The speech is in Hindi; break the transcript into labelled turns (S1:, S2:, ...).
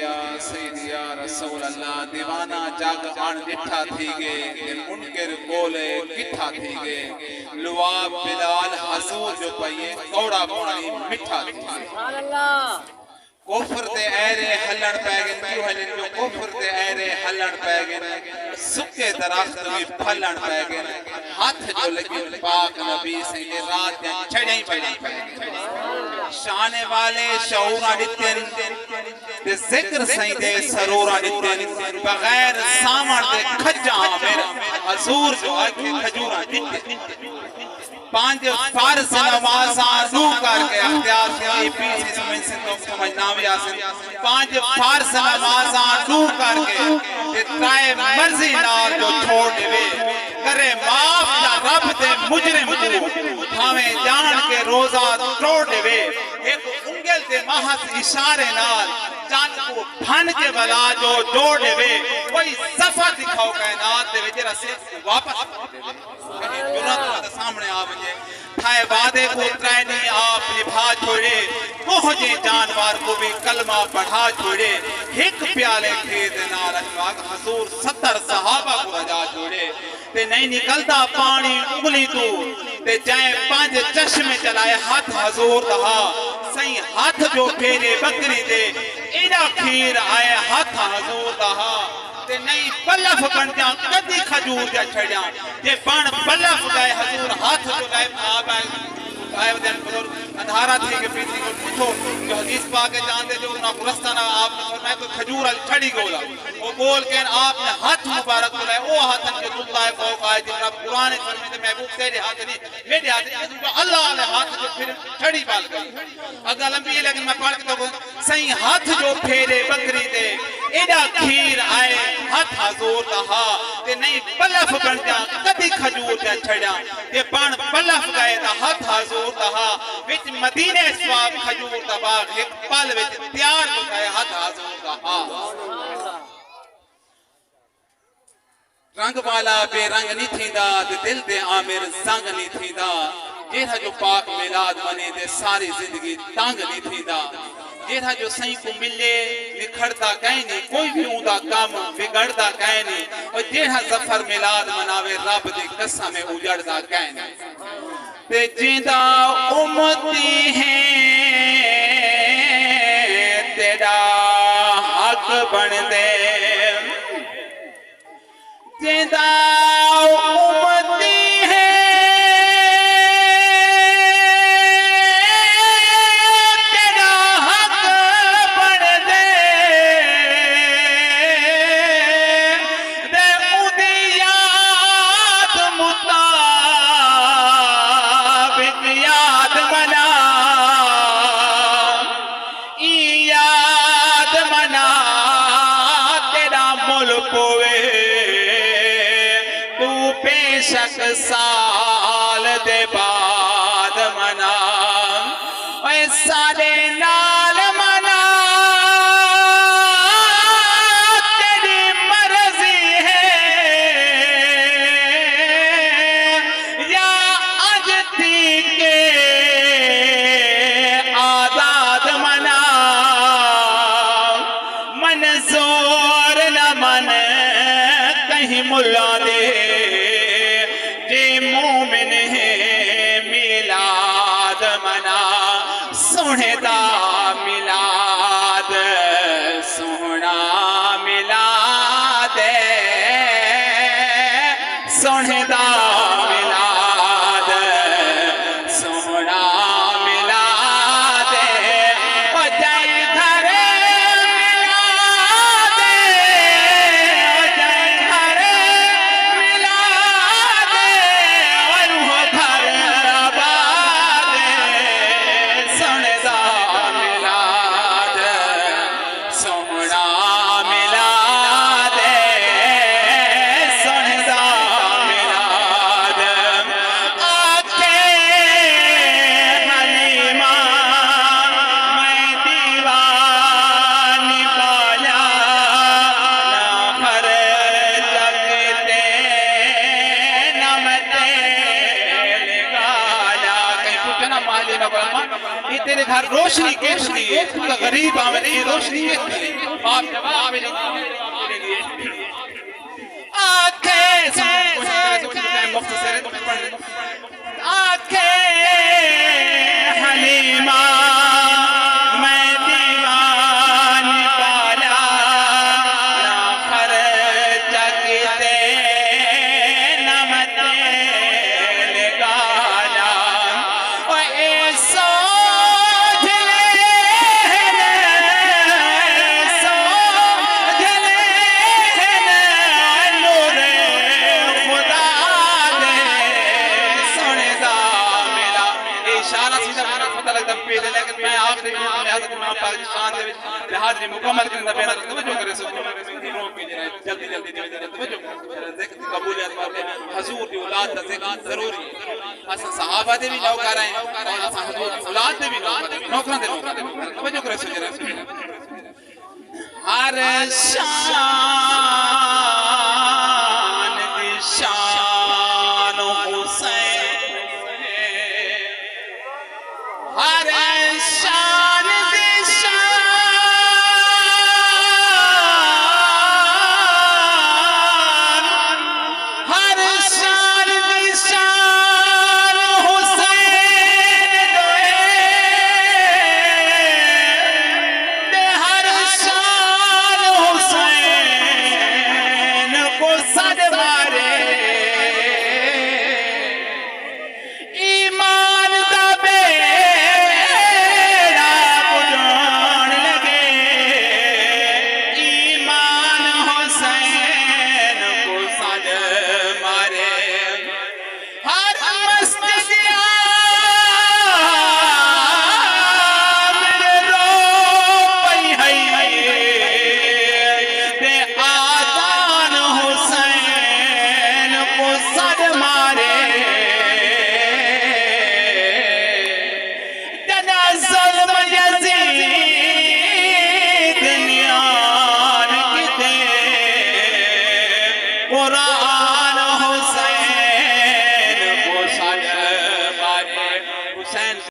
S1: या सैयदी या रसूल अल्लाह दीवाना जग अण डिठा थी गे ते मुनकर कोले किठा थी गे लुआब बिलाल हजूर जो पइए कौड़ा पानी मिठा थी सुभान अल्लाह कोफर दे ऐरे हलन पै गए क्यों हलन जो कोफर दे ऐरे हलन पै गए सुके दरख्त में फलन पै गए हाथ जो लगे पाक नबी से ये रात छड़े पै शाने वाले शऊरा नित्यन ते जिक्र सही दे सरोरा नित्यन बगैर सामण दे खजा मेरा हजूर जो आके खजूरा नित्यन पांच फर्ज नमाज़ा दू करके अख्तियार से पीछे समझ नाम यासिन पांच फर्ज नमाज़ा दू करके ते त्राए मर्जी नाल जो छोड़ देवे करे माफ या रब दे मुजरिम को हमें जान के रोजा तोड़ देवे एक उंगल दे महज इशारे नाल चांद को फन के बला जो जोड़ देवे कोई सफर दिखाओ कायनात दे जेरा से वापस देवे कहीं जुनत सामने आ वजे थाए वादे को त्रैनी आप निभा छोड़े पहुंचे जानवर को भी कलमा पढ़ा छोड़े एक प्याले खेत नाल अखबार हजूर 70 सहाबा को रजा छोड़े ते नहीं निकलता पानी उंगली तू ते जाए पांच चश्मे चलाए हाथ हजूर दहा सही हाथ जो फेरे बकरी दे एड़ा खीर आए हाथ हजूर दहा ते नहीं पलफ बन जा कदी खजूर जा छड़िया जे पण पलफ गए हजूर हाथ जो गए आप आए दिन बुजुर्ग अंधारा थे के पीछे को पूछो जो हदीस पाके जानते जो ना गुरस्ताना आपने फरमाया तो खजूर अल छड़ी गोला वो बोल के आपने हाथ मुबारक बुलाए ओ हाथन के दुल्ला है फौक आए जिन रब कुरान फरमाते में महबूब तेरे हाथ नहीं मेरे हाथ नहीं तो अल्लाह ने हाथ जो फिर छड़ी बाल गई अगर लंबी है लेकिन मैं पढ़ के तो सही हाथ जो फेरे बकरी दे एड़ा खीर आए हाथ हजूर दहा ते नहीं पलफ बन जा कदी खजूर जा छड़ा ते पण पलफ गए ता हाथ हजूर दहा विच मदीने स्वाब खजूर दा बाग एक पल विच तैयार हो गए हाथ हजूर दहा रंग वाला बेरंग नहीं थींदा ते दिल दे आमिर संग नहीं थींदा जेड़ा जो पाक मिलाद मने ते सारी जिंदगी तंग नहीं थींदा जेड़ा जो सही को मिले निखड़ता कहीं नहीं कोई भी ऊंदा काम बिगड़ता कहीं नहीं और जेड़ा सफर मिलाद मनावे रब दी कसम में उजड़दा कहीं नहीं ते जिंदा उम्मती है तेरा हक बन दे जिंदा उम्मती है तेरा हक बन दे दे उदी याद मुताबिक याद मना याद मना तेरा मुल पोवे बेशक साल दे बाद मना सारे नाल मना तेरी मर्जी है या अजती के आजाद मना मंजूर न मन कहीं मुल्ला दे मोमिन है मिलाद मना सोहना मिलाद सोहना मिलाद सोहना मिलाद सोहना मिलाद ओ जाए घर मिलाद ओ जाए घर मिलाद सोहना दे घर रोशनी के लिए गरीब आवे रोशनी के लिए आप जवाब देंगे मुख्तसर आके हलीमा मैं दीवान वाला ना खर्च किते न मते लगाना ओ ऐसा लेकिन मैं आप देखिए मैं पाकिस्तान दे विच हाजिरी मुकम्मल करने दा बेहतर तवज्जो करे सो जल्दी जल्दी तवज्जो ज़िक्र कबूलियत वाले हुजूर दी औलाद दा ज़िक्र जरूरी है अस सहाबा दे भी नौकर हैं और अस हुजूर दी औलाद दे भी नौकरां दे तवज्जो करे सो जरा हर शान दी शान हुसैन हर शान दी शान हर शान दी शान हुसैन दे हर शान हुसैन को सद मारे ईमान दा कुरान